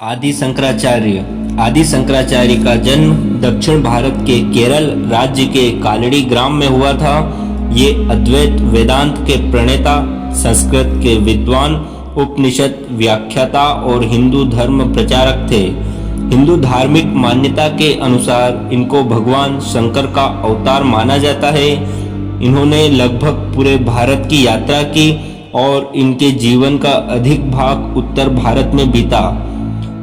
आदि शंकराचार्य का जन्म दक्षिण भारत के केरल राज्य के कालड़ी ग्राम में हुआ था। ये अद्वैत वेदांत के प्रणेता, संस्कृत के विद्वान, उपनिषद व्याख्याता और हिंदू धर्म प्रचारक थे। हिंदू धार्मिक मान्यता के अनुसार इनको भगवान शंकर का अवतार माना जाता है। इन्होंने लगभग पूरे भारत की यात्रा की और इनके जीवन का अधिक भाग उत्तर भारत में बीता।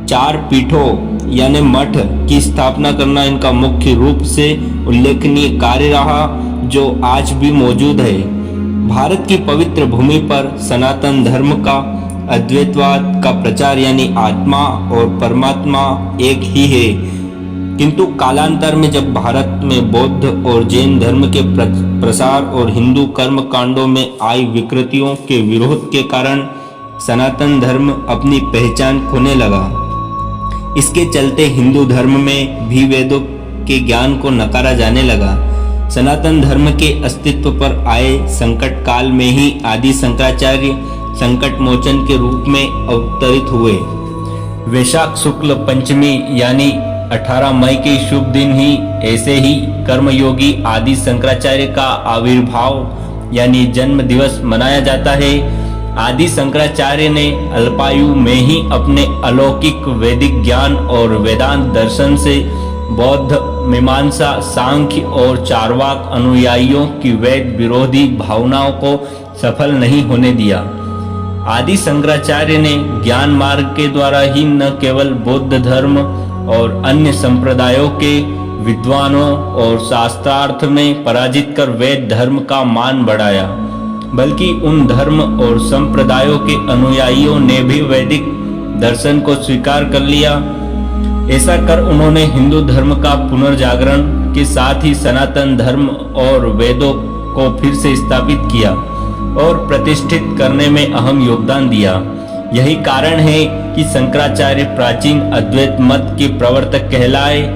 4 पीठों यानी मठ की स्थापना करना इनका मुख्य रूप से उल्लेखनीय कार्य रहा, जो आज भी मौजूद है। भारत की पवित्र भूमि पर सनातन धर्म का अद्वैतवाद का प्रचार यानी आत्मा और परमात्मा एक ही है। किंतु कालांतर में जब भारत में बौद्ध और जैन धर्म के प्रसार और हिंदू कर्म कांडों में आई विकृतियों के विरोध के कारण सनातन धर्म अपनी पहचान खोने लगा। इसके चलते हिंदू धर्म में भी वेदों के ज्ञान को नकारा जाने लगा। सनातन धर्म के अस्तित्व पर आए संकट काल में ही आदि शंकराचार्य संकट मोचन के रूप में अवतरित हुए। वैशाख शुक्ल पंचमी यानी 18 मई के शुभ दिन ही ऐसे ही कर्मयोगी आदि शंकराचार्य का आविर्भाव यानी जन्म दिवस मनाया जाता है। आदि शंकराचार्य ने अल्पायु में ही अपने अलौकिक वैदिक ज्ञान और वेदांत दर्शन से बौद्ध, मीमांसा, सांख्य और चार्वाक अनुयायियों की वेद विरोधी भावनाओं को सफल नहीं होने दिया। आदि शंकराचार्य ने ज्ञान मार्ग के द्वारा ही न केवल बौद्ध धर्म और अन्य संप्रदायों के विद्वानों और शास्त्रार्थ में पराजित कर वेद धर्म का मान बढ़ाया, बल्कि उन धर्म और संप्रदायों के अनुयायियों ने भी वैदिक दर्शन को स्वीकार कर लिया। ऐसा कर उन्होंने हिंदू धर्म का पुनर्जागरण के साथ ही सनातन धर्म और वेदों को फिर से स्थापित किया और प्रतिष्ठित करने में अहम योगदान दिया। यही कारण है कि शंकराचार्य प्राचीन अद्वैत मत के प्रवर्तक कहलाए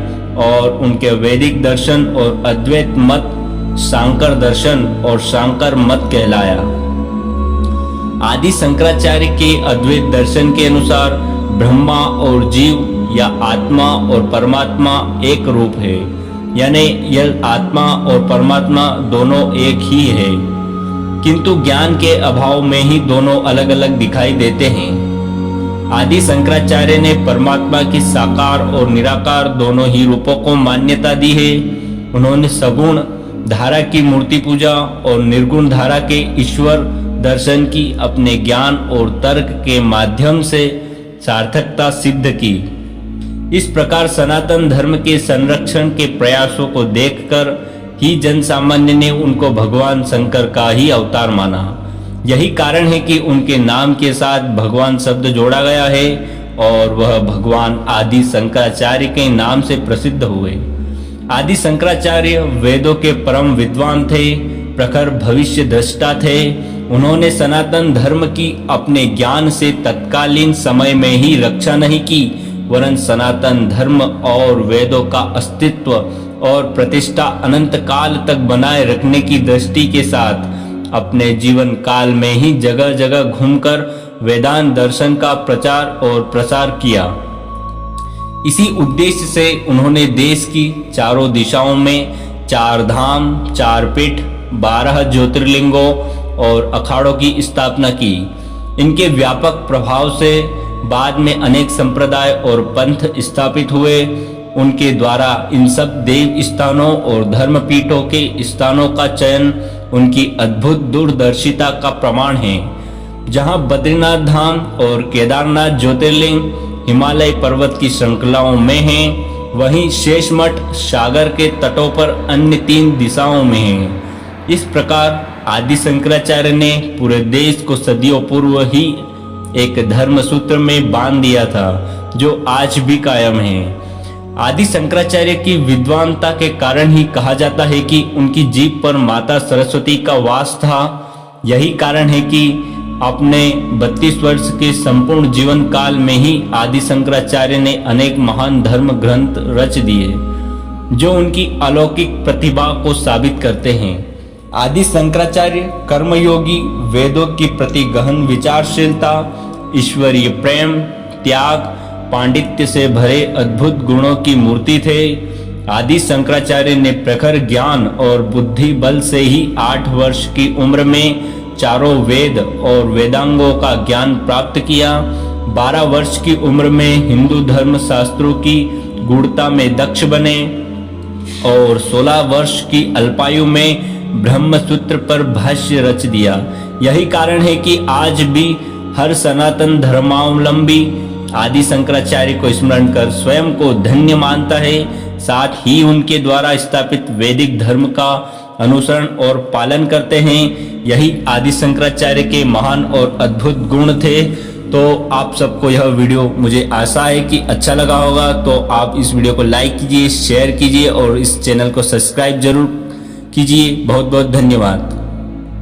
और उनके वैदिक दर्शन और अद्वैत मत शांकर दर्शन और शांकर मत कहलाया। आदि शंकराचार्य के अद्वैत दर्शन के अनुसार ब्रह्मा और जीव या आत्मा और परमात्मा एक रूप है, यानी यह आत्मा और परमात्मा दोनों एक ही है, किंतु ज्ञान के अभाव में ही दोनों अलग अलग दिखाई देते हैं। आदि शंकराचार्य ने परमात्मा की साकार और निराकार दोनों ही रूपों को मान्यता दी है। उन्होंने सगुण धारा की मूर्ति पूजा और निर्गुण धारा के ईश्वर दर्शन की अपने ज्ञान और तर्क के माध्यम से सार्थकता सिद्ध की। इस प्रकार सनातन धर्म के संरक्षण के प्रयासों को देखकर ही जन सामान्य ने उनको भगवान शंकर का ही अवतार माना। यही कारण है कि उनके नाम के साथ भगवान शब्द जोड़ा गया है और वह भगवान आदि शंकराचार्य के नाम से प्रसिद्ध हुए। आदि शंकराचार्य वेदों के परम विद्वान थे, प्रखर भविष्य दृष्टा थे। उन्होंने सनातन धर्म की अपने ज्ञान से तत्कालीन समय में ही रक्षा नहीं की, वरन सनातन धर्म और वेदों का अस्तित्व और प्रतिष्ठा अनंत काल तक बनाए रखने की दृष्टि के साथ अपने जीवन काल में ही जगह जगह घूमकर वेदांत दर्शन का प्रचार और प्रसार किया। इसी उद्देश्य से उन्होंने देश की चारों दिशाओं में 4 धाम, 4 पीठ, 12 ज्योतिर्लिंगों और अखाड़ों की स्थापना की। इनके व्यापक प्रभाव से बाद में अनेक संप्रदाय और पंथ स्थापित हुए। उनके द्वारा इन सब देव स्थानों और धर्मपीठों के स्थानों का चयन उनकी अद्भुत दूरदर्शिता का प्रमाण है। जहां बद्रीनाथ धाम और केदारनाथ ज्योतिर्लिंग हिमालय पर्वत की श्रृंखलाओं में हैं, वहीं शेष मठ सागर के तटों पर अन्य 3 दिशाओं में हैं। इस प्रकार आदि शंकराचार्य ने पूरे देश को सदियों पूर्व ही एक धर्म सूत्र में बांध दिया था, जो आज भी कायम है। आदि शंकराचार्य की विद्वानता के कारण ही कहा जाता है कि उनकी जीभ पर माता सरस्वती का वास था। यही कारण है कि अपने 32 वर्ष के संपूर्ण जीवन काल में ही आदि शंकराचार्य ने अनेक महान धर्म ग्रंथ रच दिए, जो उनकी अलौकिक प्रतिभा को साबित करते हैं। आदि शंकराचार्य कर्मयोगी, वेदों की प्रति गहन विचारशीलता, ईश्वरीय प्रेम, त्याग पांडित्य से भरे अद्भुत गुणों की मूर्ति थे। आदि शंकराचार्य ने प्रखर ज्ञान और बुद्धि बल से ही 8 वर्ष की उम्र में चारों वेद और वेदांगों का ज्ञान प्राप्त किया। 12 वर्ष की उम्र में हिंदू धर्म शास्त्रों की गूढ़ता में दक्ष बने और 16 वर्ष की अल्पायु में ब्रह्मसूत्र पर भाष्य रच दिया। यही कारण है कि आज भी हर सनातन धर्मावलंबी आदि शंकराचार्य को स्मरण कर स्वयं को धन्य मानता है, साथ ही उनके द्वारा स्थापित वैदिक धर्म का अनुसरण और पालन करते हैं। यही आदि शंकराचार्य के महान और अद्भुत गुण थे। तो आप सबको यह वीडियो, मुझे आशा है कि अच्छा लगा होगा, तो आप इस वीडियो को लाइक कीजिए, शेयर कीजिए और इस चैनल को सब्सक्राइब जरूर कीजिए। बहुत बहुत धन्यवाद।